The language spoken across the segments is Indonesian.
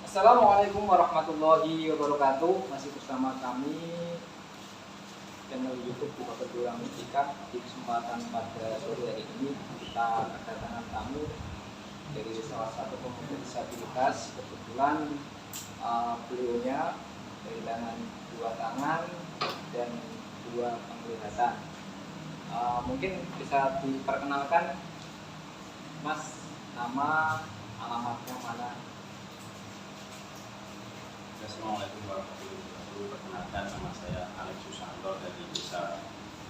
Assalamualaikum warahmatullahi wabarakatuh. Masih bersama kami channel YouTube Buka Betulan Mustika. Di kesempatan pada sore hari ini kita kedatangan tamu dari salah satu pemuda disabilitas. Kebetulan beliaunya kehilangan dua tangan dan dua penglihatan. Mungkin bisa diperkenalkan, Mas, nama, alamatnya mana? Assalamualaikum warahmatullahi wabarakatuh. Perkenalkan, nama saya Alex Susanto dari Desa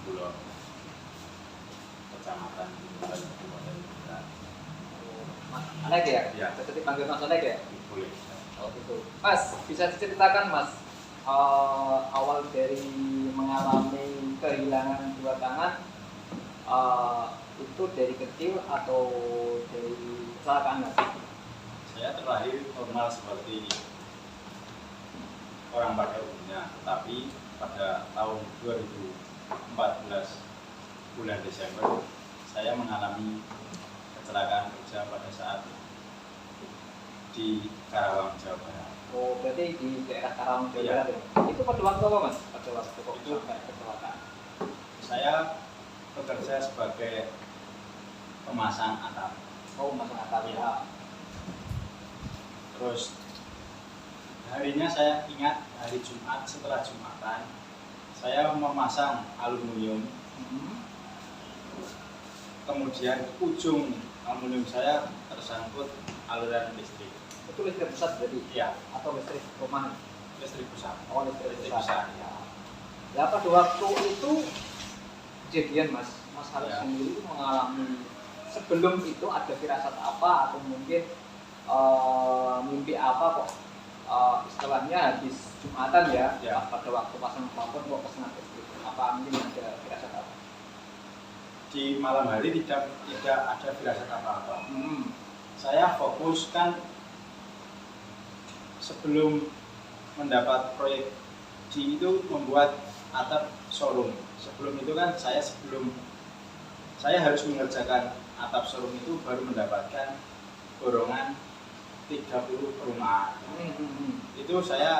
Bulor, Kecamatan Bulor, Kabupaten Blitar. Mas Alex ya? Ya. Bisa dipanggil Mas Alex ya? Boleh. Oh gitu. Mas, bisa diceritakan Mas awal dari mengalami kehilangan dua tangan itu dari kecil atau dari kecelakaan Mas? Saya terlahir normal seperti orang pada umumnya, tetapi pada tahun 2014 bulan Desember saya mengalami kecelakaan kerja pada saat di Karawang, Jawa Barat. Oh, berarti di daerah Karawang, Jawa Iya. Barat ya? Itu pada waktu apa Mas? Pada waktu kok Itu- sampai kecelakaan? Saya bekerja sebagai pemasang atap. Oh, Mas Natal Iya. ya. Terus harinya saya ingat hari Jumat, setelah Jumatan saya memasang aluminium, kemudian ujung aluminium saya tersangkut aliran listrik. Itu listrik pusat berarti? Ya, Atau listrik rumah? listrik pusat. Oh, listrik Listrik pusat. pusat. Ya. Ya, pada waktu itu kejadian Mas Alex Ya. sendiri mengalami, sebelum itu ada firasat apa atau mungkin mimpi apa kok istilahnya habis Jumatan ya, Ya. pada waktu pasang plafon kok kesengat listrik, apa mungkin ada firasat apa? Di malam hari tidak ada firasat apa-apa. Hmm. Saya fokus kan sebelum mendapat proyek di itu membuat atap showroom. Sebelum itu kan saya harus mengerjakan atap showroom itu baru mendapatkan borongan 30 perumahan. Itu saya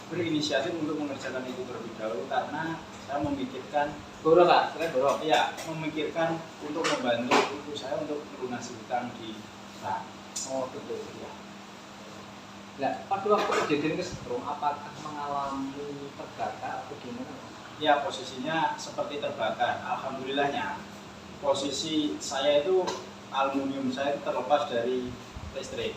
berinisiatif untuk mengerjakan itu terlebih dahulu karena saya memikirkan Borong lah, selain borong. memikirkan untuk membantu ibu saya untuk melunasi hutang di bank. Oh betul ya. Nah, pada waktu kejadian kesetrum, apakah mengalami terbakar atau gimana? Ya, posisinya seperti terbakar. Alhamdulillahnya posisi saya itu aluminium saya itu terlepas dari listrik.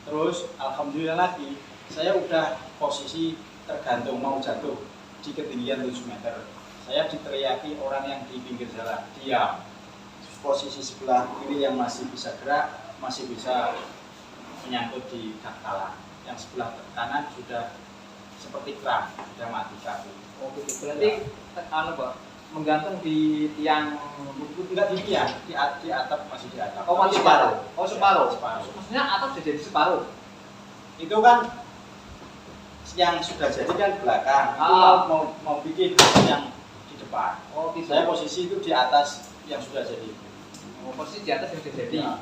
Terus alhamdulillah lagi saya udah posisi tergantung mau jatuh di ketinggian 7 meter. Saya diteriaki orang yang di pinggir jalan, diam. Posisi sebelah kiri yang masih bisa gerak, masih bisa menyangkut di dangkalan. Yang sebelah kanan sudah seperti keram, sudah mati kaku. Oh gitu. Berarti Pak, menggantung di tiang. Enggak di tiang, di atap, masih di atap. Oh masih separuh. Oh separuh. Separuh. Maksudnya atap sudah jadi separuh. Itu kan yang sudah jadi kan belakang. Itu mau bikin yang di depan. Oh gitu. Saya posisi itu di atas yang sudah jadi. Oh, posisi di atas yang sudah jadi. Ya.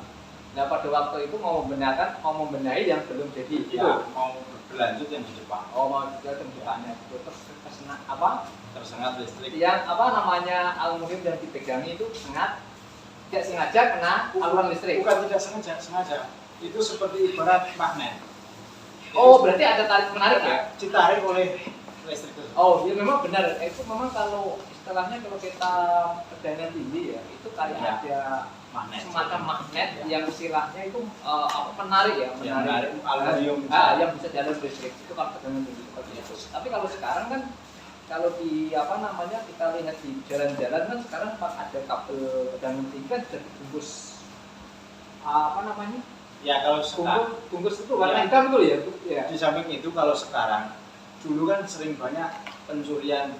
Nah pada waktu itu mau membenahi yang belum jadi. Ya, mau berlanjut yang di depan. Oh mau juga ke depannya. Terus kesena apa? Tersengat listrik. Yang apa namanya aluminium yang dipegangi itu tidak sengaja kena aliran listrik. Bukan tidak sengaja. Itu seperti ibarat magnet. Oh berarti ada tarik menarik ya? Ditarik oleh listrik itu. Oh iya memang benar. Itu memang kalau istilahnya kalau kita tegangan tinggi ya itu kayak Ya. ada Magnet. semacam magnet Ya. yang istilahnya itu menarik ya, Yang menarik aluminium. yang bisa jalan listrik itu kalau tegangan tinggi seperti itu. Tapi kalau sekarang kan kalau di apa namanya kita lihat di jalan-jalan kan sekarang ada kabel tegangan tinggi kan sudah dibungkus apa namanya Ya kalau sekarang bungkus itu warna Ya. hitam itu ya, ya. di samping itu kalau sekarang dulu kan sering banyak pencurian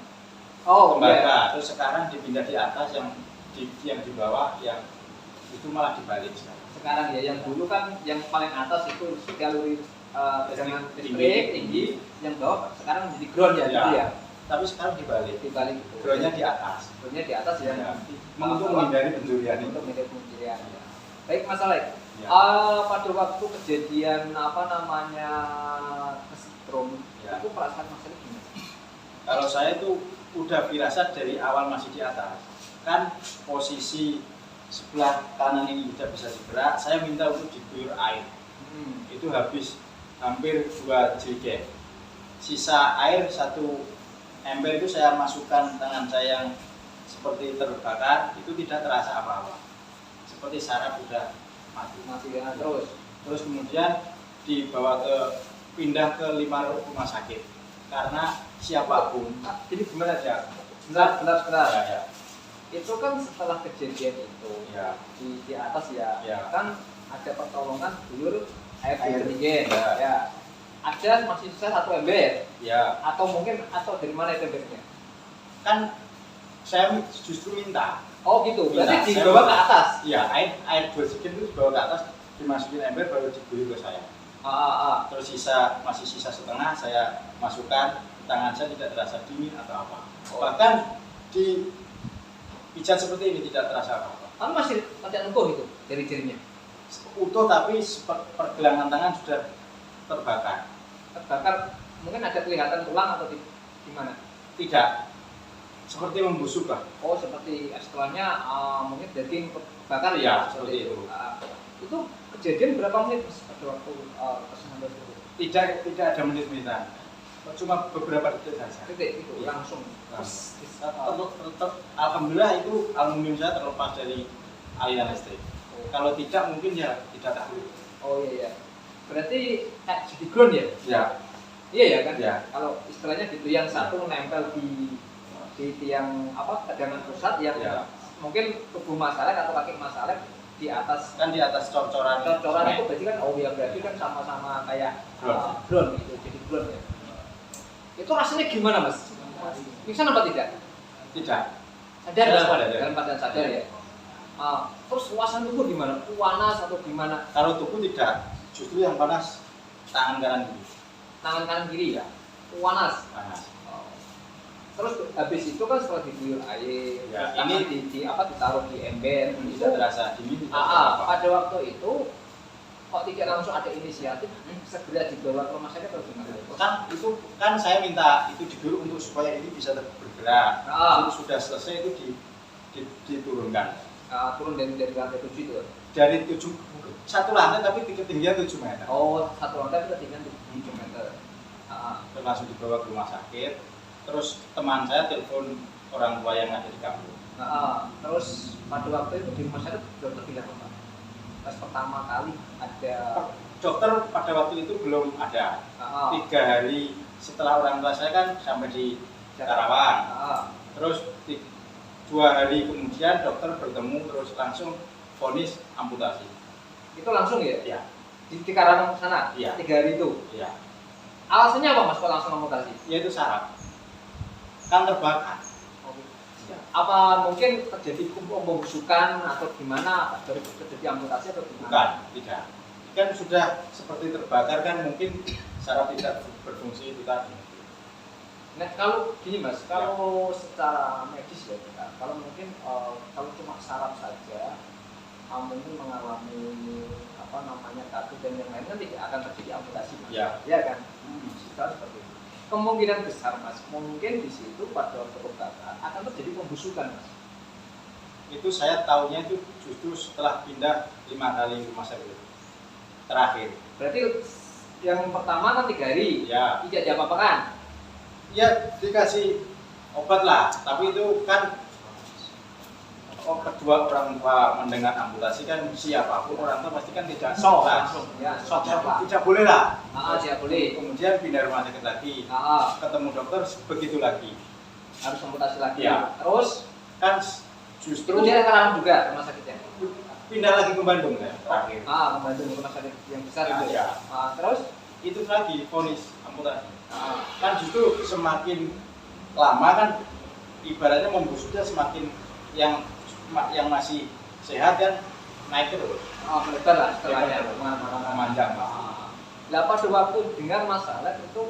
Oh iya. tembaga, terus sekarang dipindah di atas yang di bawah yang itu malah dibalik sekarang. Sekarang ya yang dulu kan yang paling atas itu galuri tegangan Tinggi. listrik tinggi, yang bawah sekarang menjadi ground ya, Ya. gitu ya. Tapi sekarang dibalik, Dibalik itu. groundnya di atas. Groundnya di atas ya. Ya. Untuk menghindari pencurian itu. Untuk menghindari pencurian. Ya. Baik Mas Alex, Ya. Pada waktu kejadian apa namanya kesetrum, Ya. itu perasaan Mas Arif gimana? Kalau saya itu udah firasat dari awal masih di atas. Kan posisi sebelah kanan ini sudah bisa digerak, saya minta untuk diguyur air. Itu habis hampir 2 jerigen. Sisa air 1 ember itu saya masukkan tangan saya yang seperti terbakar, itu tidak terasa apa-apa. Seperti saraf sudah mati. Masih ya, terus Terus kemudian dibawa pindah ke 5 rumah sakit. Karena siapapun, jadi gimana ya, sebentar ya, itu kan setelah kejadian itu ya, di atas ya, Ya. kan ada pertolongan guyur air Air. dingin Ya. ada masih sisa 1 ember ya. atau dari mana itu embernya? Kan saya justru minta, Oh gitu, berarti Minta, dibawa saya- ke atas. ya, air 2 jerigen itu dibawa ke atas, dimasukin ember baru diguyur ke saya. Terus masih sisa setengah saya masukkan, tangan saya tidak terasa dingin atau apa. Oh. Bahkan di pijat seperti ini tidak terasa apa-apa. Kan masih utuh itu jari-jarinya. Utuh tapi pergelangan tangan sudah terbakar. Terbakar, mungkin ada kelihatan tulang atau di mana? Tidak. Seperti membusuk lah. Oh seperti setelahnya mungkin daging terbakar Ya, seperti itu. Itu kejadian berapa menit Mas, pada waktu kesenangan itu? Tidak ada menit-menitan. Cuma beberapa detik saja. Titik itu Iya. langsung. Alhamdulillah itu aluminium saya terlepas dari aliran listrik. Kalau tidak mungkin ya tidak tahu. Oh iya. Berarti jadi ground ya? Ya, Iya ya kan? Ya. Kalau istilahnya gitu yang satu nempel di tiang apa tegangan pusat yang Ya. mungkin tubuh masalek atau kaki masalek di atas kan di atas cor-coran. cocoran semen. itu berarti kan oh ya berarti kan sama-sama kayak Ground. ground gitu jadi ground ya. Itu rasanya gimana Mas? Pingsan apa tidak? Tidak. Sadar Saya nggak? sadar, ya. Dalam keadaan sadar ya. Terus suasana tubuh gimana? Panas atau gimana? Kalau tubuh tidak, justru yang panas tangan kanan kiri. Tangan kanan kiri ya? Panas. Panas. Terus habis itu kan setelah diguyur air, Ya, terus ini- ditaruh di ember. Tidak terasa dingin, tidak terasa apa. Pada waktu itu kok tidak langsung ada inisiatif segera dibawa ke rumah sakit atau gimana? Kan itu kan saya minta itu diguyur untuk supaya ini bisa bergerak. Terus sudah selesai itu diturunkan Turun dari lantai 7 itu. dari 1 lantai tapi ketinggian 7 meter. Oh, satu lantai itu ketinggian 7 meter. Terus langsung dibawa ke rumah sakit. Terus teman saya telepon orang tua yang ada di kampung. Terus pada waktu itu di rumah sakit dokter bilang apa? Pas pertama kali ada Dokter pada waktu itu belum ada. 3 hari setelah orang tua saya kan sampai di Karawang. Terus 2 hari kemudian dokter bertemu terus langsung vonis amputasi. itu langsung ya? Ya, Di Karawang sana? Iya. 3 hari itu? ya. Alasannya apa Mas kok langsung amputasi? Yaitu saraf. Kan terbakar. Apa mungkin terjadi pembusukan atau gimana dari terjadi amputasi atau Bukan, gimana? tidak. Kan sudah seperti terbakar kan mungkin saraf tidak berfungsi itu tadi. Nah kalau gini Mas, kalau secara medis ya kita, kalau mungkin kalau cuma saraf saja, mungkin mengalami apa namanya katu dan yang lain kan tidak akan terjadi amputasi Mas. Ya. Ya kan? Sekarang seperti itu. Kemungkinan besar Mas, mungkin di situ pada waktu terbakar akan terjadi pembusukan Mas. Itu saya tahunya itu justru setelah pindah 5 kali rumah sakit terakhir. Berarti yang pertama kan 3 hari, Ya, tidak diapa-apakan. ya dikasih obat lah. Tapi itu kan kedua orang tua mendengar amputasi kan siapapun orang tua pasti kan tidak Shock ikhlas. langsung, ya, shock lah. Tidak boleh lah. Tidak boleh. Kemudian pindah rumah sakit lagi, ketemu dokter begitu lagi. Harus amputasi lagi. Ya. Terus Kan itu justru dia Karawang juga rumah sakitnya. pindah lagi ke Bandung ya terakhir. Membantu rumah sakit yang besar itu. Ya. Terus Itu lagi vonis amputasi. ah, Kan justru semakin lama kan ibaratnya membusuknya semakin yang masih sehat kan naik terus. melebar lah setelahnya Ya, kemana-mana. memanjang. Lah pada waktu dengar masalah itu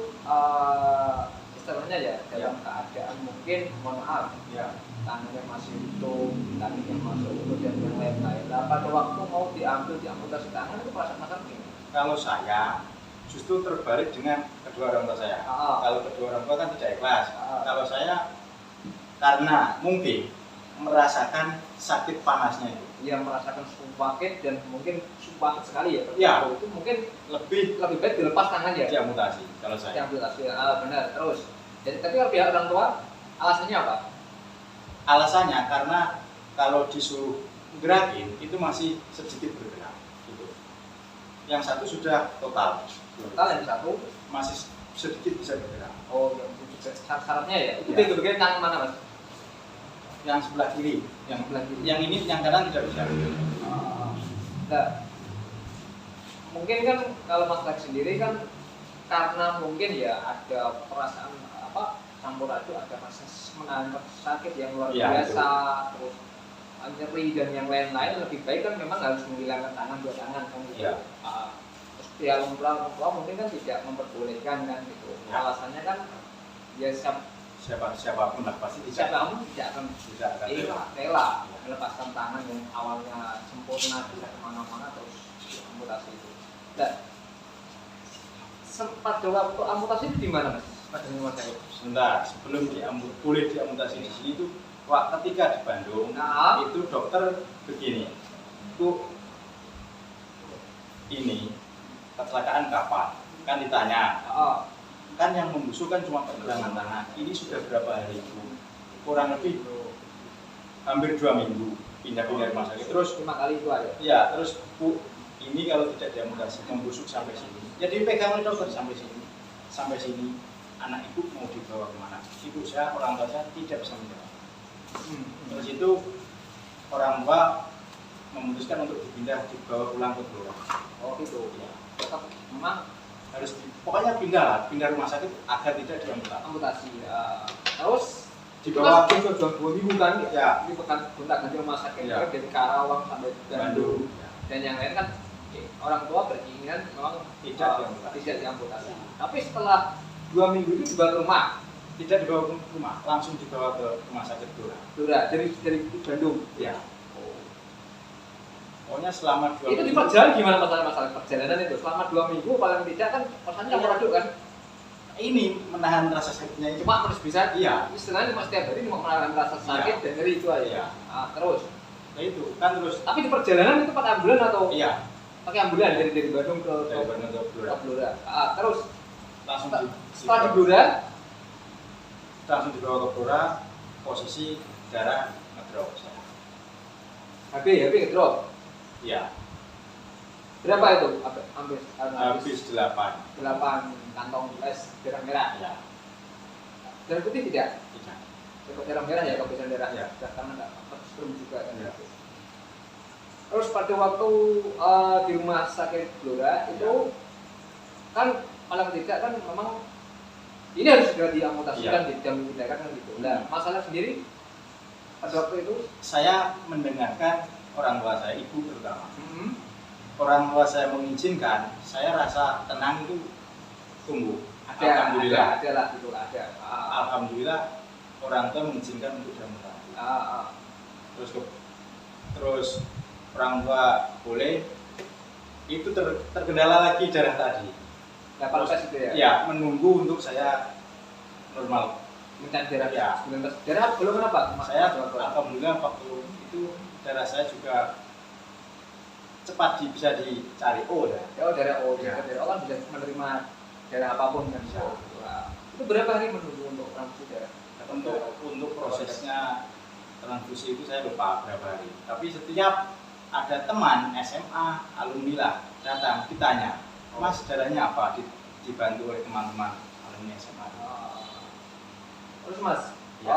istilahnya ya dalam keadaan mungkin mohon maaf Ya. tangannya masih utuh, kakinya masih utuh dan yang lain-lain. Nah, pada waktu mau diambil diamputasi tangan itu perasaan Mas gimana? Kalau saya justru terbalik dengan kedua orang tua saya. Kalau kedua orang tua kan tidak ikhlas. Kalau saya karena mungkin merasakan sakit panasnya itu. Yang merasakan sakit dan mungkin sakit sekali ya. Ya. Itu mungkin Lebih lebih baik dilepas tangan ya. diamputasi kalau saya. Diamputasi. Benar. Terus. Jadi tapi kalau pihak orang tua alasannya apa? Alasannya karena kalau disuruh gerakin itu masih sedikit bergerak gitu. Yang satu sudah total. Total yang satu Masih sedikit bisa bergerak. oh yang itu syaratnya ya. Itu Ya. bagian tangan mana Mas? Yang sebelah kiri, yang Sebelah kiri. yang ini yang kanan tidak bisa. Nah, mungkin kan kalau Mas Lex sendiri kan karena mungkin ya ada perasaan apa campur aduk, ada rasa menahan sakit yang luar Ya, biasa, terus nyeri dan yang lain-lain, lebih baik kan memang harus menghilangkan tangan dua tangan kan gitu. Ya. Terus pihak orang tua mungkin kan tidak memperbolehkan kan gitu. Ya. Alasannya kan ya Siapapun lah pasti siapa tidak kamu tidak akan akan rela melepaskan tangan yang awalnya sempurna bisa kemana-mana terus amputasi itu. Dan sempat waktu amputasi itu di mana Mas? Pada rumah saya. Sebentar, sebelum boleh diamputasi di sini itu ketika di Bandung Nah, itu dokter begini, itu ini kecelakaan kapan? Kan ditanya, kan yang membusuk kan cuma pergelangan tangan. Ini sudah berapa hari itu? Kurang lebih hampir 2 minggu pindah-pindah rumah sakit. Terus 5 kali itu aja. ya, terus Bu, ini kalau tidak diamputasi membusuk sampai sini. Jadi pegang oleh dokter sampai sini. Sampai sini anak ibu mau dibawa kemana? Ibu saya, orang tua saya tidak bisa menjawab. Terus itu orang tua memutuskan untuk dibawa pulang ke Blora. Oh gitu. Ya, Tetap memang pokoknya pindah rumah sakit agar tidak diamputasi. amputasi. Terus Dibawa itu kan sudah 2 minggu kan ya, ini pekan gonta ganti rumah sakit Ya. dari Karawang sampai Bandung. Bandung. Dan yang lain kan orang tua beringinan memang tidak diamputasi. Tapi setelah 2 minggu itu dibawa ke rumah, Tidak dibawa ke rumah, langsung dibawa ke rumah sakit Blora. dari Bandung. Ya. Pokoknya selama 2 Itu di minggu. perjalanan gimana masalah perjalanan itu? Selama 2 minggu paling tidak kan rasanya campur aduk kan? Ini menahan rasa sakitnya itu. Cuma harus bisa Iya. istilahnya cuma setiap hari cuma menahan rasa sakit dan nyeri itu aja. Iya. Terus. Nah itu kan terus. Tapi di perjalanan itu pakai ambulan atau Iya. pakai ambulan dari Bandung ke Dari Bandung ke Blora. Blora. Terus Langsung setelah di Blora, langsung dibawa ke Blora. Posisi darah ngedrop saya. HP ngedrop. Iya. Berapa itu? Habis 8. 8 kantong es darah merah. Iya. Darah putih tidak? Tidak. Cukup darah merah ya, kebiasaan darah. Ya. Karena nggak strum juga kan. Ya. Terus pada waktu di rumah sakit Blora itu kan paling tidak kan memang ini harus segera diamputasikan di jam tindakan kan gitu. Nah, masalah sendiri pada waktu itu Saya mendengarkan orang tua saya, ibu terutama. Orang tua saya mengizinkan, saya rasa tenang itu tumbuh. Alhamdulillah. ada lah gitu ada. Alhamdulillah orang tua mengizinkan untuk diamputasi. Terus orang tua boleh. Itu terkendala lagi darah tadi. Dapat tes itu ya. Ya, menunggu untuk saya normal. Mencari darah. Ya. 19 darah belum kenapa? Saya alhamdulillah waktu itu darah saya juga cepat bisa dicari ya. Darah O, Ya. darah O kan bisa menerima darah apapun kan bisa. Itu berapa hari menunggu untuk transfusi darah? Untuk prosesnya transfusi itu saya lupa berapa hari. Tapi setiap ada teman SMA alumni lah datang ditanya, Mas darahnya apa? Dibantu oleh teman-teman alumni SMA. Terus Mas, Ya.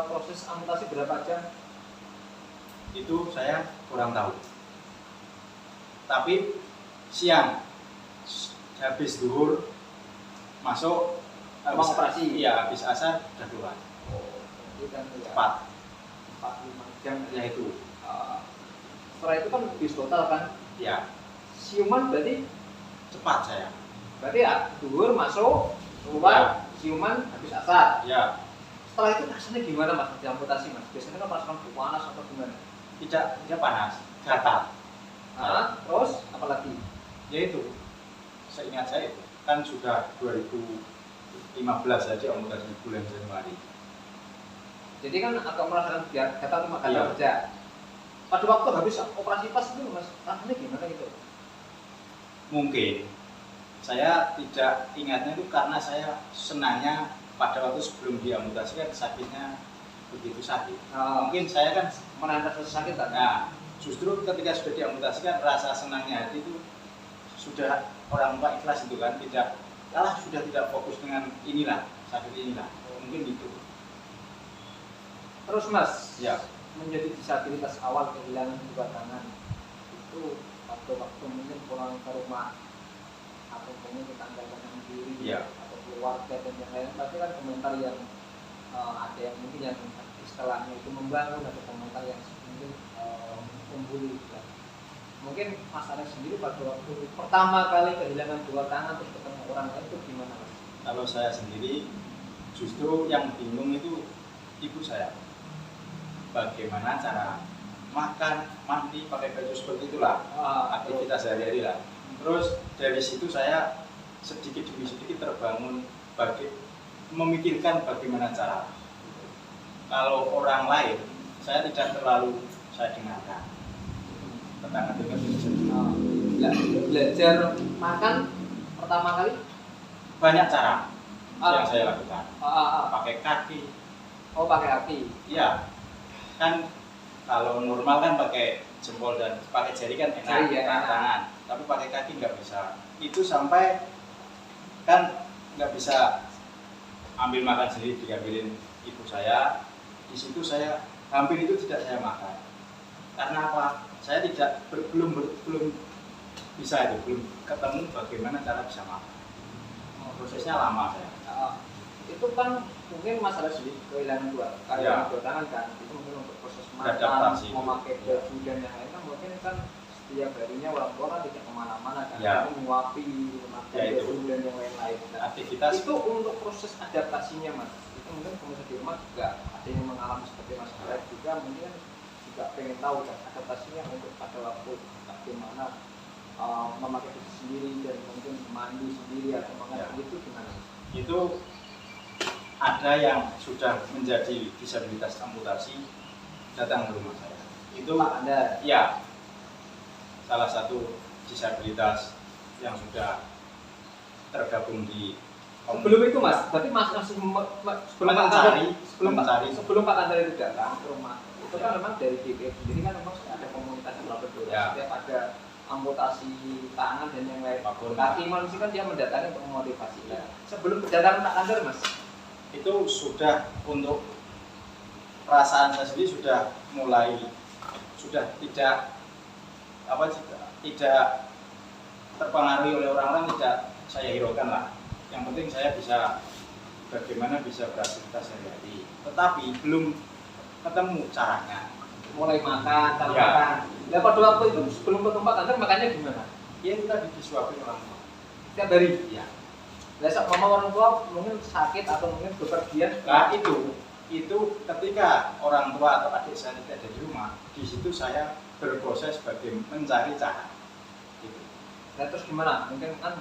proses amputasi berapa jam? Itu saya kurang tahu. Tapi siang habis zuhur masuk Ruang operasi. Iya, habis asar udah keluar. Itu kan ya, Cepat. 4-5 jam Ya itu. Setelah itu kan bis total kan. Ya, Siuman berarti cepat saya. ya zuhur masuk keluar ciuman habis asar. Ya, Setelah itu rasanya gimana mas? Diamputasi mas? Biasanya kan merasakan panas atau gimana? tidak panas, gatal. Terus apalagi? Yaitu, seingat saya itu kan sudah 2015 saja amputasi bulan Januari. Jadi kan agak merasakan biar gatal cuma gatal Iya. aja. Pada waktu habis operasi pas itu mas, rasanya gimana gitu? Mungkin saya tidak ingatnya itu karena saya senangnya pada waktu sebelum diamputasi kan sakitnya begitu sakit. Mungkin saya kan Menahan rasa sakit kan? nah, justru ketika sudah diamputasikan rasa senangnya hati itu sudah orang tua ikhlas itu kan tidak sudah tidak fokus dengan inilah sakit inilah mungkin itu. Terus mas, Ya. menjadi disabilitas awal kehilangan kedua tangan itu waktu mungkin pulang ke rumah atau mungkin tetangga kanan kiri Ya. atau keluarga dan yang lain pasti kan komentar yang ada yang mungkin yang istilahnya itu membangun atau komentar yang mungkin membuli gitu. Mungkin Mas Alex sendiri pada waktu pertama kali kehilangan dua tangan terus ketemu orang lain itu gimana mas? Kalau saya sendiri justru yang bingung itu ibu saya. Bagaimana cara makan, mandi, pakai baju seperti itulah aktivitas sehari-hari lah. Terus dari situ saya sedikit demi sedikit terbangun memikirkan bagaimana cara. Kalau orang lain saya tidak terlalu saya dengarkan. Tetangga-tetangga Belajar makan pertama kali banyak cara yang saya lakukan. Pakai kaki. Oh pakai kaki. Iya. Kan kalau normal kan pakai jempol dan pakai jari kan enak, Jari, ya, tangan. Tapi pakai kaki nggak bisa. Itu sampai kan nggak bisa ambil makan sendiri, diambilin ibu saya. Di situ saya hampir itu tidak saya makan. Karena apa? Saya belum bisa itu, belum ketemu bagaimana cara bisa makan. Prosesnya lama saya. Itu kan mungkin masalah sedikit kehilangan dua tangan kan itu mungkin untuk proses makan, memakai baju dan yang lain kan mungkin kan setiap harinya orang tua kan tidak kemana-mana kan menguapi, memakai baju dan yang lain-lain aktivitas itu untuk proses adaptasinya mas itu mungkin pemirsa di rumah juga ada yang mengalami seperti mas Alex juga mungkin juga pengen tahu kan adaptasinya untuk pada waktu bagaimana memakai baju sendiri dan mungkin mandi sendiri atau makan itu gimana? Itu ada yang sudah menjadi disabilitas amputasi datang ke rumah saya. Itu Anda? Ya, salah satu disabilitas yang sudah tergabung di sebelum itu mas, tapi mas sebelum Pak Kandar itu datang ke rumah itu kan memang dari DPF sendiri kan memang ada komunitas yang berbeda setiap ada amputasi tangan dan yang lain kaki manusia kan dia mendatangi untuk memotivasi sebelum kedatangan Pak Kandar mas itu sudah untuk perasaan saya sendiri sudah mulai tidak terpengaruhi oleh orang-orang tidak saya hiraukan lah. Yang penting saya bagaimana bisa beraktivitas sehari-hari. Tetapi belum ketemu caranya. Mulai makan, makan. Nah pada waktu itu sebelum ketemu Pak Kandar makannya gimana? Ya itu tadi disuapin orang tua. Setiap hari? Iya. Biasa mama orang tua mungkin sakit atau mungkin bepergian. Nah itu ketika orang tua atau adik saya tidak ada di rumah, di situ saya berproses sebagai mencari cara. Gitu. Nah terus gimana? Mungkin kan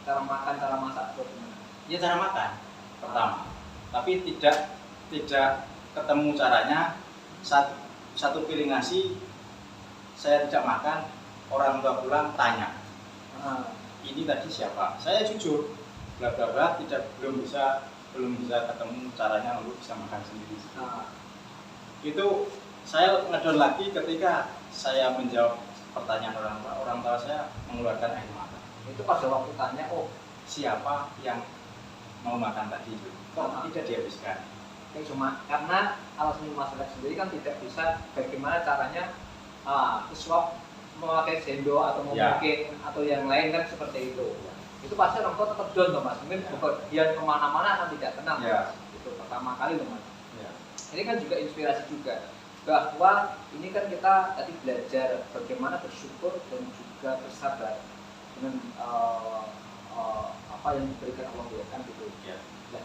cara makan, cara masak atau gimana? Ya cara makan pertama, tapi tidak ketemu caranya. Satu piring nasi saya tidak makan, orang tua pulang tanya, ini tadi siapa? Saya jujur. Bla bla bla belum bisa ketemu caranya untuk bisa makan sendiri. Itu saya ngedon lagi ketika saya menjawab pertanyaan orang tua saya mengeluarkan air mata. Itu pada waktu tanya, oh siapa yang mau makan tadi itu? Kok tidak dihabiskan? Cuma karena alasan masyarakat sendiri kan tidak bisa bagaimana caranya swab memakai sendok atau mungkin atau yang lain kan seperti itu. Itu pasti orang tua tetap down loh mas, mungkin bepergian kemana-mana akan tidak tenang itu pertama kali loh mas. Ini kan juga inspirasi juga bahwa ini kan kita tadi belajar bagaimana bersyukur dan juga bersabar dengan apa yang diberikan Allah ya kan gitu. Ya. Nah,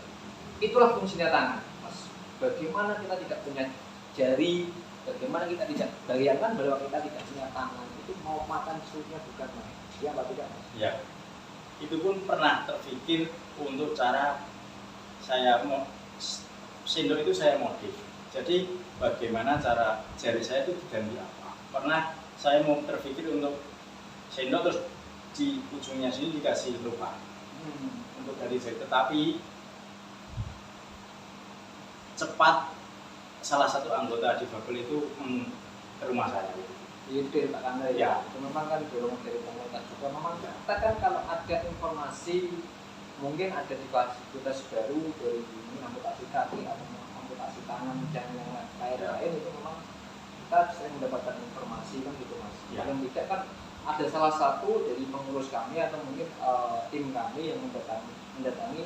itulah fungsinya tangan, Mas. Bagaimana kita tidak punya jari, bagaimana kita tidak bayangkan bahwa kita tidak punya tangan, itu mau makan susunya bukan main. Ya apa tidak, Mas? Ya. Itu pun pernah terpikir untuk cara saya mau sendok itu saya modif. Jadi bagaimana cara jari saya itu diganti apa? Pernah saya mau terpikir untuk sendok terus di ujungnya sini dikasih lubang untuk ganti jari, tetapi cepat salah satu anggota difabel itu ke rumah saya. Ide Pak Kanda Ya. Itu memang kan dorongan dari pemerintah juga. Memang kita kan kalau ada informasi mungkin ada di fasilitas baru dari ini amputasi kaki atau amputasi tangan dan yang lain itu memang kita sering mendapatkan informasi kan gitu Mas. Ya. Yang tidak kan ada salah satu dari pengurus kami atau mungkin tim kami yang mendatangi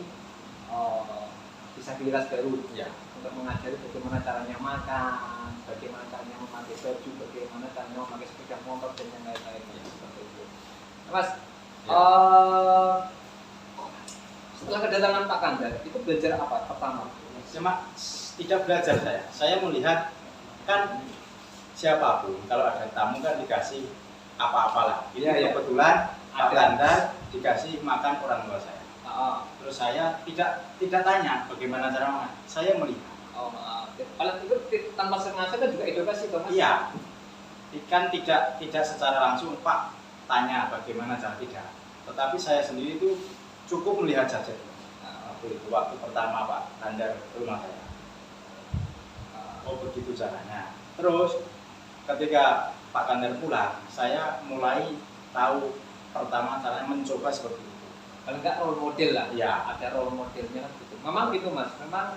disabilitas baru Ya. untuk mengajari bagaimana caranya makan, bagaimana caranya memakai baju, bagaimana caranya memakai sepeda motor dan yang lain-lain seperti itu. Nah, Mas, Ya. setelah kedatangan Pak Kanda itu belajar apa pertama? Cuma tidak belajar saya melihat kan siapapun kalau ada tamu kan dikasih apa-apalah. Itu Iya, iya. kebetulan Pak Ada. Kanda dikasih makan orang tua saya. Terus saya tidak tanya bagaimana cara makan. Saya melihat. Kalau itu tanpa sengaja kan juga edukasi Mas. Iya. Kan tidak secara langsung Pak tanya bagaimana cara tidak. Tetapi saya sendiri itu cukup melihat saja. Waktu pertama Pak Kanda ke rumah saya. Oh begitu caranya. Terus ketika Pak Kanda pulang, saya mulai tahu pertama caranya mencoba seperti itu. Kalau enggak role model lah, Ya. ada role modelnya kan gitu. Memang gitu Mas, memang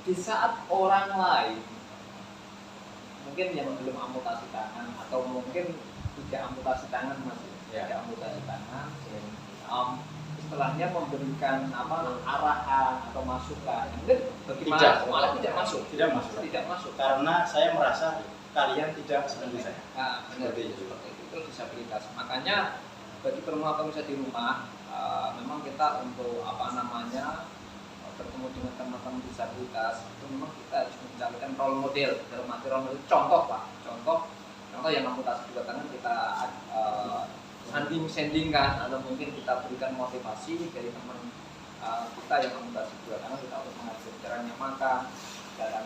di saat orang lain mungkin yang belum amputasi tangan atau mungkin tidak amputasi tangan Mas, Ya. tidak amputasi tangan, istilahnya memberikan arahan atau masukan, mungkin bagaimana Tidak. malah tidak masuk, Tidak masuk. tidak masuk. Karena saya merasa kalian tidak seperti saya. Nah, benar Seperti itu. seperti itu disabilitas. Makanya bagi pemirsa di rumah, memang kita untuk bertemu dengan teman-teman disabilitas itu memang kita juga mencarikan role model dalam arti role model contoh Pak, contoh yang amputasi dua tangan kita sanding-sandingkan atau mungkin kita berikan motivasi dari teman kita yang amputasi dua tangan kita untuk mengajar caranya makan, caranya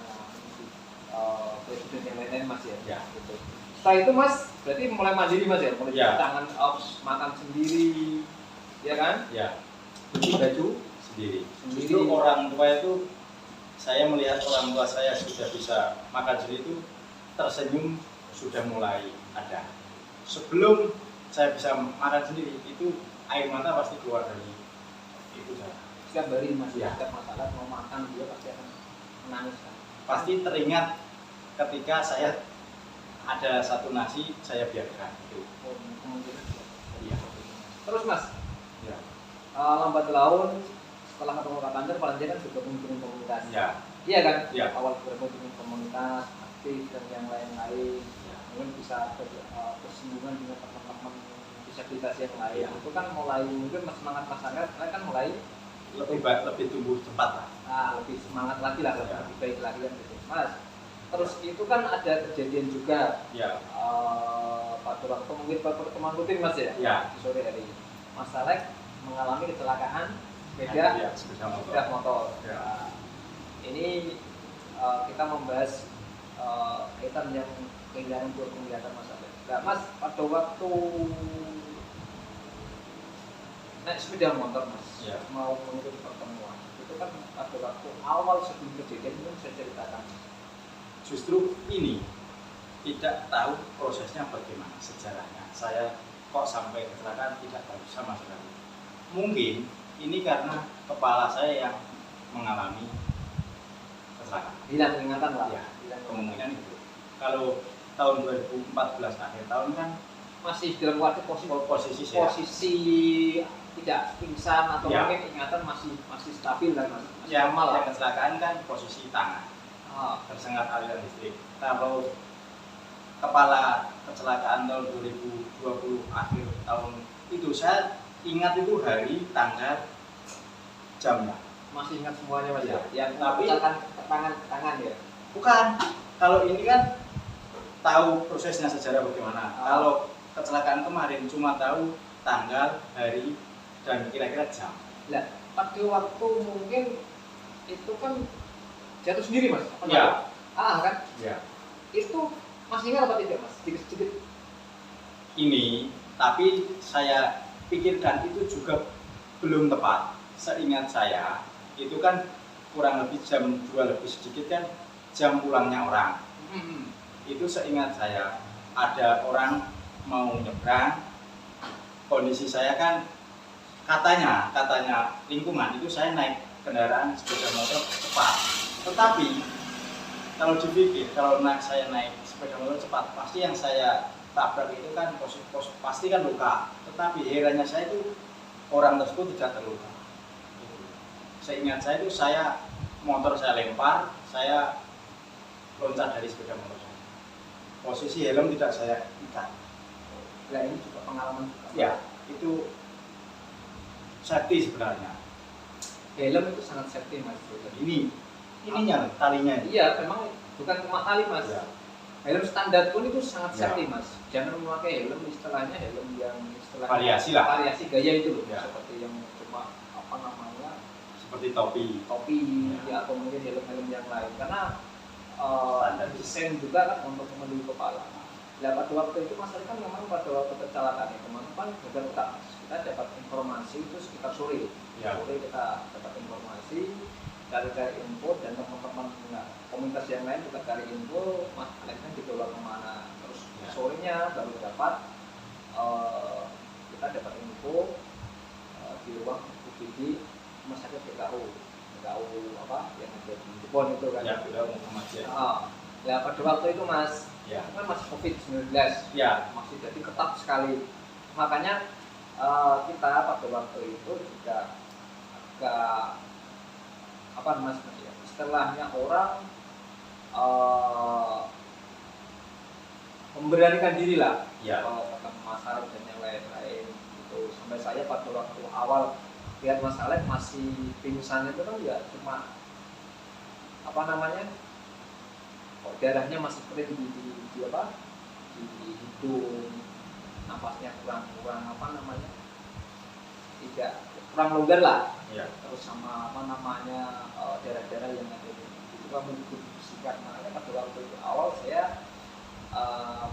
presiden yang lain-lain Mas ya. Ya. Gitu. Setelah itu Mas berarti mulai mandiri Mas ya, mulai Ya. cuci tangan, makan sendiri, ya kan? Ya, Cuci baju sendiri. sendiri. Justru orang tua itu saya melihat orang tua saya sudah bisa makan sendiri itu tersenyum sudah mulai ada. Sebelum saya bisa makan sendiri itu air mata pasti keluar dari ibu saya. Setiap hari Mas Ya. setiap masalah mau makan dia pasti akan menangis kan? Pasti teringat ketika saya ada satu nasi saya biarkan itu. Oh, kemungkinan ya. Iya. Terus Mas, Ya. lambat laun setelah ketemu Pak Kanda paling dia kan bergabung dengan komunitas. Ya. Iya kan? Ya. Awal bergabung dengan komunitas, aktif dan yang lain-lain. Ya. Mungkin bisa bersinggungan dengan teman-teman disabilitas yang lain. Ya. Itu kan mulai mungkin semangat masyarakat kan mulai Lebih tumbuh cepat lah. lebih semangat lagi lah, Ya. lebih baik lagi kan gitu. Mas, terus itu kan ada kejadian juga Ya. pada waktu mungkin pertemuan rutin Mas ya, Ya. di sore hari Mas Saleh mengalami kecelakaan sepeda Ya, sepeda motor. sepeda motor. Ya. Nah, ini kita membahas kaitan yang kehilangan dua penglihatan Mas Saleh. Nah, Mas pada waktu naik sepeda motor Mas, Ya. mau mengikuti pertemuan, itu kan pada waktu awal sebelum kejadian itu saya ceritakan. Justru ini tidak tahu prosesnya bagaimana sejarahnya. Saya kok sampai kecelakaan tidak tahu sama sekali. Mungkin ini karena kepala saya yang mengalami kecelakaan. Hilang ingatan lah. Ya, Hilang ingatan. kemungkinan itu. Kalau tahun 2014 akhir tahun kan Masih dalam waktu posisi saya posisi tidak pingsan atau Ya. mungkin ingatan masih stabil dan masih yang normal lah. kecelakaan kan posisi tangan tersengat aliran listrik. Kalau kepala kecelakaan tahun 2020 akhir tahun itu saya ingat itu hari, tanggal, jamnya. Masih ingat semuanya mas ya? Iya. Yang Tapi- misalkan tangan ya? Bukan. Kalau ini kan tahu prosesnya sejarah bagaimana. Kalau kecelakaan kemarin cuma tahu tanggal, hari, dan kira-kira jam. Nah, pada waktu mungkin itu kan jatuh sendiri mas? Apa Iya. kan? Ya. Itu masih ingat apa tidak mas? Sedikit-sedikit. Ini, tapi saya pikirkan itu juga belum tepat. Seingat saya, itu kan kurang lebih jam 2 lebih sedikit kan jam pulangnya orang. Itu seingat saya, ada orang mau nyebrang, kondisi saya kan katanya lingkungan itu saya naik kendaraan sepeda motor cepat. Tetapi kalau dipikir, kalau saya naik sepeda motor cepat, pasti yang saya tabrak itu kan pasti kan luka. Tetapi herannya saya itu orang tersebut tidak terluka. Seingat saya itu motor saya lempar, saya loncat dari sepeda motor saya. Posisi helm tidak saya ikat. Nah ini juga pengalaman juga. Ya, itu safety sebenarnya. Helm itu sangat safety mas. Ininya talinya. Iya, memang bukan cuma tali mas. Ya. Helm standar pun itu sangat Ya. safety mas. Jangan memakai helm istilahnya helm yang istilahnya Variasi lah. variasi gaya itu loh. Ya. Seperti yang cuma apa namanya Seperti topi. topi Ya. atau mungkin helm-helm yang lain karena Standar. desain juga kan untuk melindungi kepala. Nah pada waktu itu mas kan memang pada waktu kecelakaan itu teman-teman juga kita dapat informasi itu sekitar sore. Ya. Sore kita dapat informasi dari info dan teman-teman komunitas yang lain juga cari info mas Alexnya dibawa kemana terus Ya. sorenya baru dapat kita dapat info di ruang UGD rumah sakit PKU apa yang ada di Jepun itu kan Ya, udah Muhammadiyah. ya pada waktu itu mas Ya. itu kan masih COVID-19 Ya. masih jadi ketat sekali makanya kita pada waktu itu juga agak apa mas ya istilahnya orang memberanikan diri lah Ya. ketemu masalah dan yang lain-lain itu sampai saya pada waktu awal lihat masalah masih pingsan itu kan ya cuma apa namanya kok darahnya masih kering di apa di hidung napasnya kurang apa namanya tidak kurang longgar lah Ya. terus sama apa namanya daerah-daerah yang ada di itu kan membersihkan makanya pada waktu itu awal saya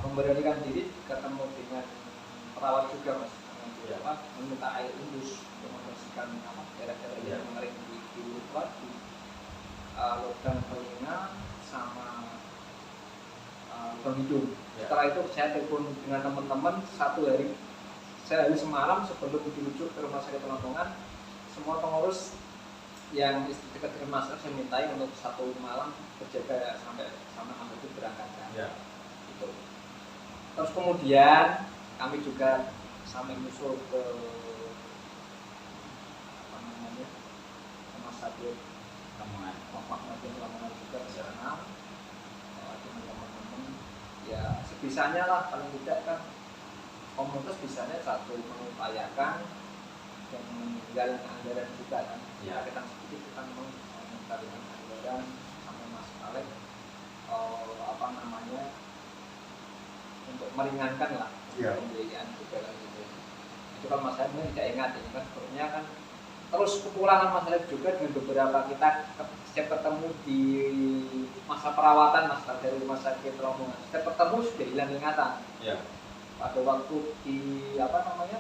memberanikan diri ketemu dengan perawat juga mas Ya. apa meminta air indus untuk membersihkan apa daerah-daerah Ya. yang mengering di lupa di lubang telinga sama lubang hidung. Ya. Setelah itu saya telepon dengan teman-teman sehari semalam sebelum dirujuk ke rumah sakit Lamongan semua pengurus yang dekat dengan masyarakat saya mintai untuk satu malam berjaga sampai itu berangkatkan. Ya. Gitu. Terus kemudian kami juga sampai menyusul ke apa namanya rumah sakit Lamongan juga ke sana dengan teman-teman ya sebisanya lah paling tidak kan komunitas bisanya satu mengupayakan dan meninggalkan anggaran juga kan Ya. kita sedikit kita meninggalkan anggaran sama Mas Alex apa namanya untuk meringankan lah Ya. pembiayaan juga kan gitu itu kan Mas Alex tidak ingat ini kan sebenarnya kan terus kekurangan Mas Alex juga dengan beberapa kita setiap ketemu di masa perawatan Mas dari rumah sakit Lamongan setiap ketemu sudah hilang ingatan Ya. pada waktu di apa namanya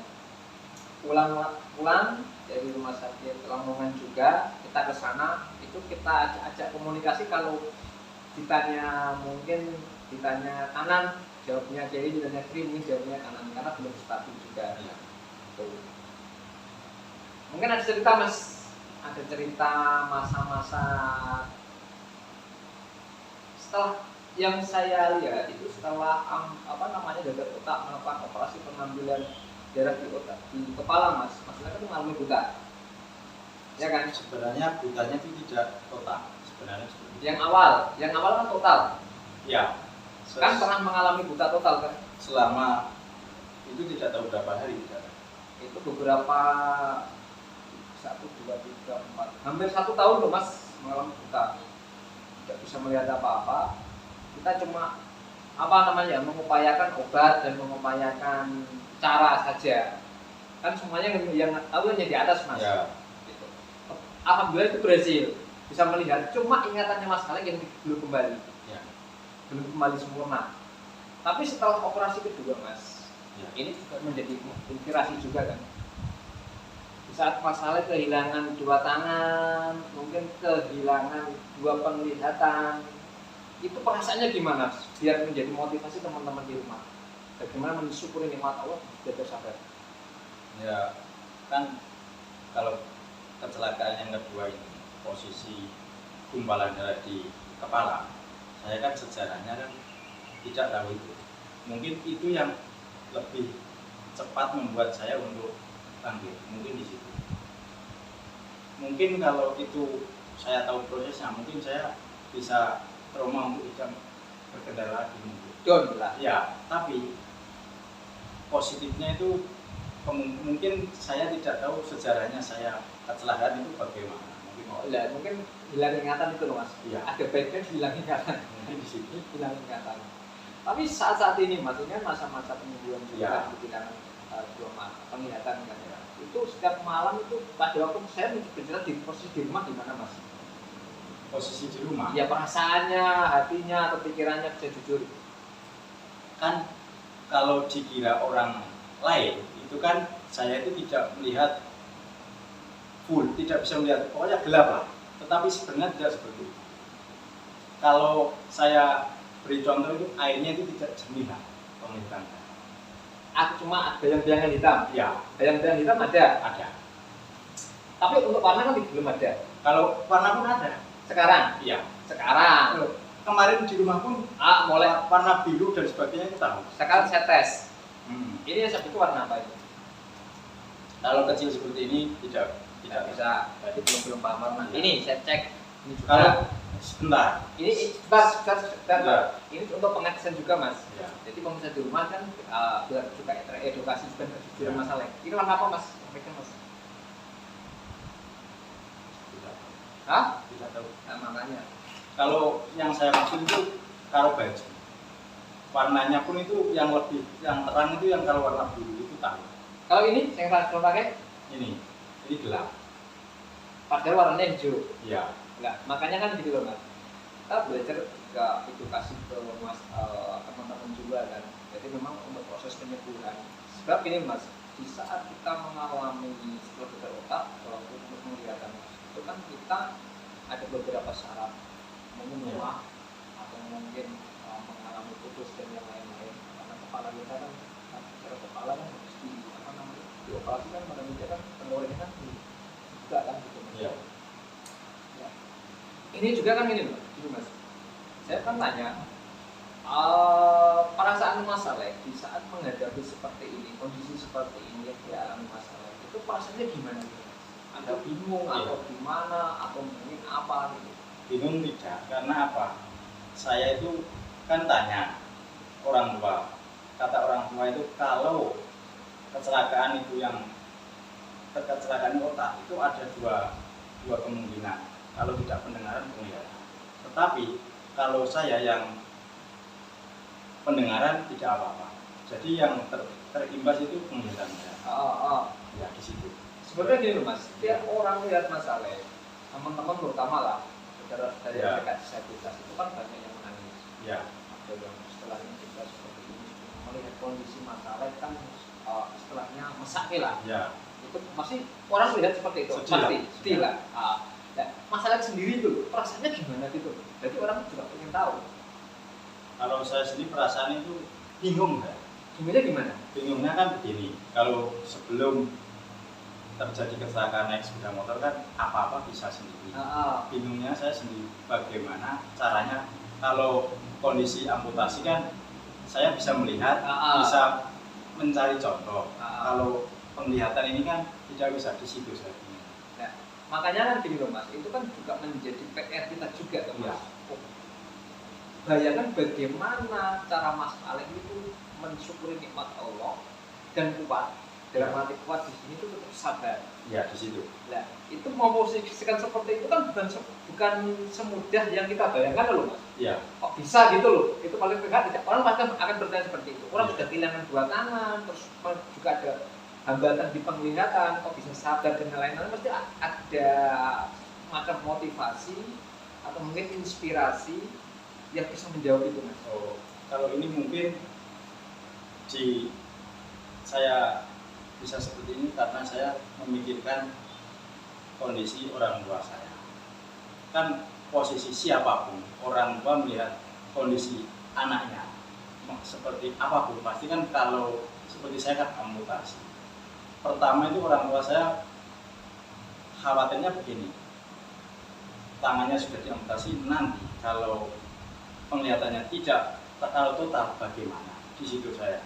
pulang dari rumah sakit Lamongan juga kita ke sana itu kita ajak komunikasi kalau ditanya kanan jawabnya kiri ditanya kiri ini jawabnya kanan karena belum stabil juga Ya. tuh. Mungkin ada cerita mas ada cerita masa-masa setelah yang saya lihat itu setelah apa namanya gagal otak melakukan operasi pengambilan darah di otak di kepala mas maksudnya kan itu mengalami buta ya kan Sebenarnya butanya itu tidak total. Sebenarnya seperti itu. yang awal kan total Ya. kan pernah mengalami buta total kan Selama itu tidak tahu berapa hari tidak. itu beberapa 1, 2, 3, 4 hampir 1 tahun loh Mas mengalami buta, tidak bisa melihat apa-apa. Kita cuma mengupayakan obat dan mengupayakan cara saja, kan semuanya yang tahu hanya di atas Mas. Ya. Gitu. Alhamdulillah itu berhasil, bisa melihat, cuma ingatannya Mas Alek yang belum kembali, Ya. belum kembali sempurna. Tapi setelah operasi kedua Mas, Ya. ini juga menjadi inspirasi juga kan. Di saat Mas Alek kehilangan 2 tangan, mungkin kehilangan 2 penglihatan, itu perasaannya gimana? Biar menjadi motivasi teman-teman di rumah. Bagaimana mensyukuri nikmat Allah dan bersabar. Ya, kan kalau kecelakaan yang kedua ini posisi gumpalan darah di kepala, saya kan sejarahnya kan tidak tahu itu. Mungkin itu yang lebih cepat membuat saya untuk bangkit, mungkin di situ. Mungkin kalau itu saya tahu prosesnya, mungkin saya bisa trauma untuk tidak berkendara lagi mungkin. Don lah. Ya, tapi positifnya itu mungkin saya tidak tahu sejarahnya saya kecelakaan itu bagaimana. Mungkin hilang ingatan itu loh Mas. Iya. Ada baiknya hilang ingatan. Mungkin di situ. Hilang ingatan. Tapi saat ini maksudnya masa-masa penyembuhan juga Ya. kan kehilangan dua mata, penglihatan kan ya. Itu setiap malam itu pada waktu saya bercerita di posisi di rumah gimana Mas? Posisi di rumah. Ya perasaannya, hatinya atau pikirannya bisa jujur. Kan kalau dikira orang lain itu kan saya itu tidak melihat full, tidak bisa melihat, pokoknya gelap lah. Tetapi sebenarnya tidak seperti itu. Kalau saya beri contoh itu airnya itu tidak jernih lah penglihatan. Aku cuma bayang-bayangan hitam. Ya, Bayang-bayangan hitam ada. ada. Tapi untuk warna kan belum ada. Kalau warna pun ada. Sekarang. Iya. Sekarang. Kemarin di rumah pun Mulai. warna biru dan sebagainya itu tahu. Sekarang saya tes. Hmm. Ini yang saya butuh warna apa ini? Kalau kecil seperti ini tidak Bisa. Berarti belum paham warna. Ini saya cek. Ini juga. Kalau sebentar. Ini sebentar. Ya. Ini untuk pengecekan juga Mas. Ya. Jadi pemirsa di rumah kan biar juga teredukasi juga kejujuran Ya. masalah. Ini warna apa Mas? Sampaikan Mas. Tidak, Hah? tidak tahu. Nah, makanya. Kalau yang saya maksud itu karo baju. Warnanya pun itu yang terang itu yang kalau warna biru itu tahu. Kalau ini yang saya pakai, Ini gelap. padahal warnanya hijau. Iya. Nah, makanya kan gitu loh Mas. Kita belajar juga edukasi ke Mas teman-teman juga kan. Jadi memang untuk proses penyembuhan. Sebab ini Mas, di saat kita mengalami setelah otak, walaupun untuk penglihatan itu kan kita ada beberapa syarat, mungkin lemah atau mungkin mengalami putus dan yang lain-lain. Karena kepala kita kan, secara kepala kan harus dioperasi kan, pada meja kan pengeluarannya kan juga kan gitu. Iya. Ya. Ini juga kan ini loh, gitu Mas. Saya kan tanya, perasaan Mas Alek di saat menghadapi seperti ini, kondisi seperti ini yang dialami Mas Alek, itu perasaannya gimana? Ada bingung atau gimana atau mungkin apa gitu? Bingung tidak, karena apa? Saya itu kan tanya orang tua. Kata orang tua itu kalau kecelakaan itu yang kecelakaan otak itu ada dua kemungkinan. Kalau tidak pendengaran, penglihatan. Tetapi kalau saya yang pendengaran tidak apa-apa. Jadi yang terimbas itu penglihatan. Ya di situ. Sebenarnya gini loh Mas, setiap orang lihat Mas Alek, teman-teman terutama lah, saudara-saudara yang dekat disabilitas itu kan banyak yang menangis. Ya. Ada yang setelahnya juga seperti ini, melihat kondisi Mas Alek kan setelahnya mesake lah. Ya. Itu masih orang lihat seperti itu, sedih lah. Nah, Mas Alek sendiri itu perasaannya gimana gitu? Jadi orang juga ingin tahu. Kalau saya sendiri perasaan itu bingung kan? Bingungnya gimana? Bingungnya kan begini, kalau sebelum terjadi kecelakaan naik sepeda motor kan apa-apa bisa sendiri. Bingungnya saya sendiri bagaimana caranya kalau kondisi amputasi kan saya bisa melihat, bisa mencari contoh. Kalau penglihatan ini kan tidak bisa di situ saya. Nah, makanya kan gini loh Mas, itu kan juga menjadi PR kita juga kan Mas. Bayangkan bagaimana cara Mas Alek itu mensyukuri nikmat Allah dan kuat. dalam arti kuat di sini itu tetap sabar. Ya, di situ. Nah, itu memposisikan seperti itu kan bukan semudah yang kita bayangkan loh Mas. Iya. Kok bisa gitu loh? Itu paling tidak orang pasti akan bertanya seperti itu. Orang Iya. sudah kehilangan dua tangan, terus juga ada hambatan di penglihatan, kok bisa sabar dan lain-lain, pasti ada macam motivasi atau mungkin inspirasi yang bisa menjawab itu Mas. Oh, kalau ini mungkin saya bisa seperti ini karena saya memikirkan kondisi orang tua saya. Kan posisi siapapun orang tua melihat kondisi anaknya seperti apapun pasti kan, kalau seperti saya kan amputasi. Pertama itu orang tua saya khawatirnya begini, tangannya sudah diamputasi, nanti kalau penglihatannya tidak total bagaimana? Di situ saya.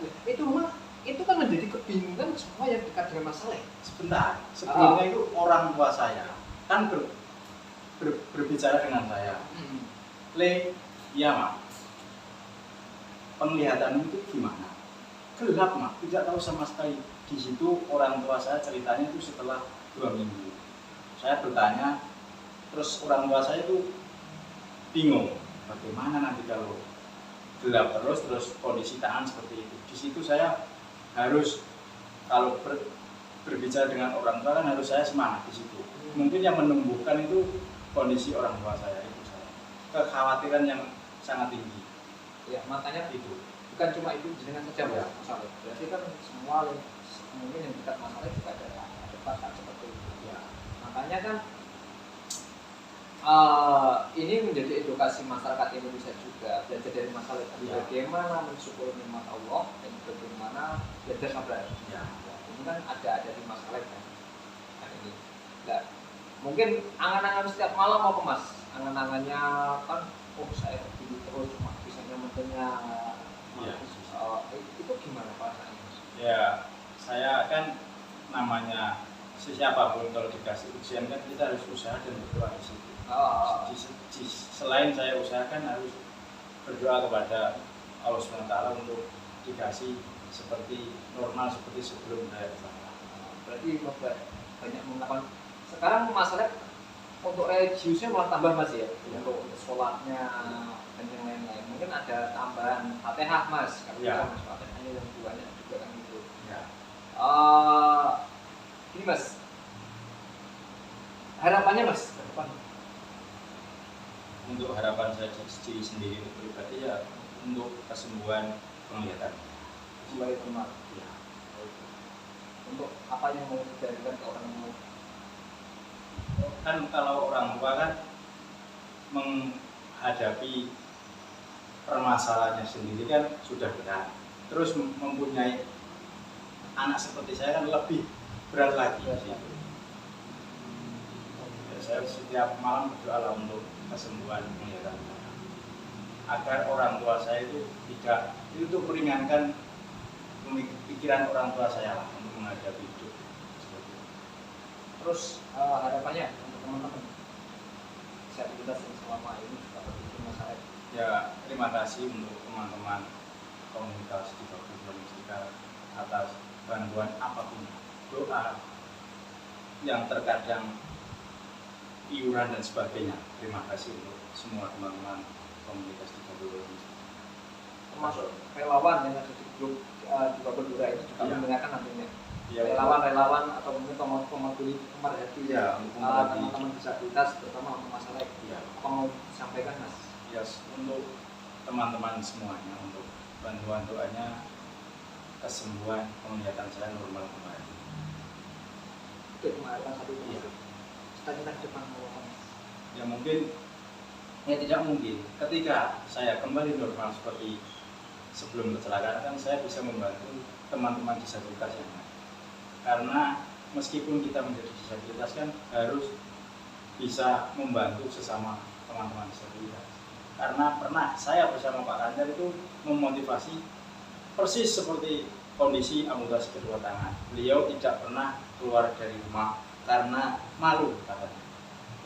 Itu kan menjadi kebingungan semua yang dekat dengan masalah. Sebentar, sebelumnya itu orang tua saya kan berbicara dengan saya. Le, iya mak, penglihatan itu gimana? Gelap mak, tidak tahu sama sekali. Di situ orang tua saya ceritanya itu setelah 2 minggu. Saya bertanya, terus orang tua saya itu bingung, bagaimana nanti kalau gelap terus kondisi tangan seperti itu. Di situ saya harus, kalau berbicara dengan orang tua kan harus saya semangat di situ. Mungkin yang menumbuhkan itu kondisi orang tua saya itu, kekhawatiran yang sangat tinggi. Ya makanya Itu bukan cuma itu dengan saja ya masalah. Berarti kan semua mungkin yang dekat masalah juga ada bakat seperti itu. Ya makanya kan ini menjadi edukasi masyarakat Indonesia juga, belajar dari masalah itu. Ya. Bagaimana mensyukuri nikmat Allah dan bagaimana belajar sabar. Ya. Ini kan ada di masalah kan ini. Nah, mungkin angan-angan setiap malam apa Mas? Angan-angannya kan, saya begini terus cuma bisa nyamannya. Ya. Itu gimana perasaannya Mas? Ya, saya kan namanya siapapun kalau dikasih ujian kan kita harus usaha dan berdoa di situ. Selain saya usahakan harus berdoa kepada Allah SWT untuk dikasih seperti normal seperti sebelum saya usaha. Berarti banyak mengapa sekarang masalah untuk religiusnya malah tambah Mas ya, untuk sholatnya dan yang lain-lain. Mungkin ada tambahan Fatihah Mas, kalau ya. Mas Fatihahnya yang banyak juga kan gitu. Ya. Ini Mas, harapannya Mas ke depan? Untuk harapan saya sendiri pribadi ya untuk kesembuhan penglihatan. Sebagai teman. Ya. Untuk apa yang mau dijadikan ke orang yang kan kalau orang tua kan menghadapi permasalahannya sendiri kan sudah berat. Terus mempunyai anak seperti saya kan lebih berat lagi. Ya, saya setiap malam berdoa untuk kesembuhan penglihatan agar orang tua saya itu tidak itu meringankan pikiran orang tua saya lah untuk menghadapi hidup. Terus harapannya untuk teman-teman disabilitas yang selama ini juga berpikir masalah. Ya, terima kasih untuk teman-teman komunitas di Bogor Mustika atas bantuan apapun, doa yang terkadang iuran dan sebagainya. Terima kasih untuk semua teman-teman komunitas di Bogor Mustika. Termasuk relawan yang ada di grup di Bogor itu juga ya. Mendengarkan nantinya. Ya, relawan atau mungkin pemerhati ya, teman-teman disabilitas terutama untuk masalah ya. Apa mau disampaikan Mas? Ya, untuk teman-teman semuanya, untuk bantuan doanya kesembuhan penglihatan saya normal kembali. Itu kemarin satu ya. Cita-cita ke depan mau ya mungkin ya tidak mungkin ketika saya kembali normal seperti sebelum kecelakaan kan saya bisa membantu teman-teman disabilitas yang lain. Karena meskipun kita menjadi disabilitas kan harus bisa membantu sesama teman-teman disabilitas. Karena pernah saya bersama Pak Kanjar itu memotivasi persis seperti kondisi amputasi kedua tangan. Beliau tidak pernah keluar dari rumah karena malu katanya.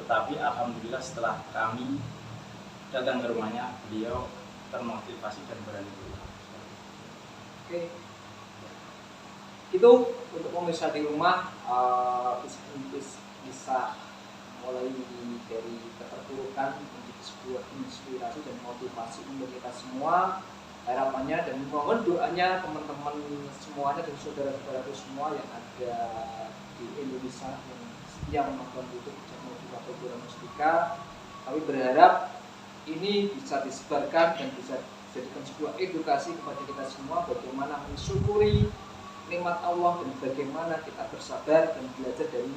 Tetapi alhamdulillah setelah kami datang ke rumahnya, beliau termotivasi dan berani keluar. Oke. Itu untuk pemirsa di rumah bisa mulai dari keterpurukan menjadi sebuah inspirasi dan motivasi untuk kita semua. Harapannya dan mohon doanya teman-teman semuanya dan saudara-saudaraku semua yang ada di Indonesia yang setia menonton YouTube channel Motivator Pura Mustika. Kami berharap ini bisa disebarkan dan bisa dijadikan sebuah edukasi kepada kita semua bagaimana mensyukuri nikmat Allah dan bagaimana kita bersabar dan belajar dari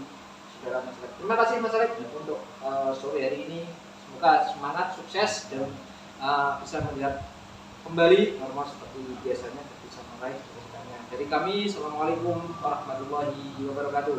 saudara Mas Alek. Terima kasih Mas Alek untuk sore hari ini. Semoga semangat, sukses dan bisa melihat kembali normal seperti biasanya, bisa meraih cita-citanya. Dari kami, Assalamualaikum warahmatullahi wabarakatuh.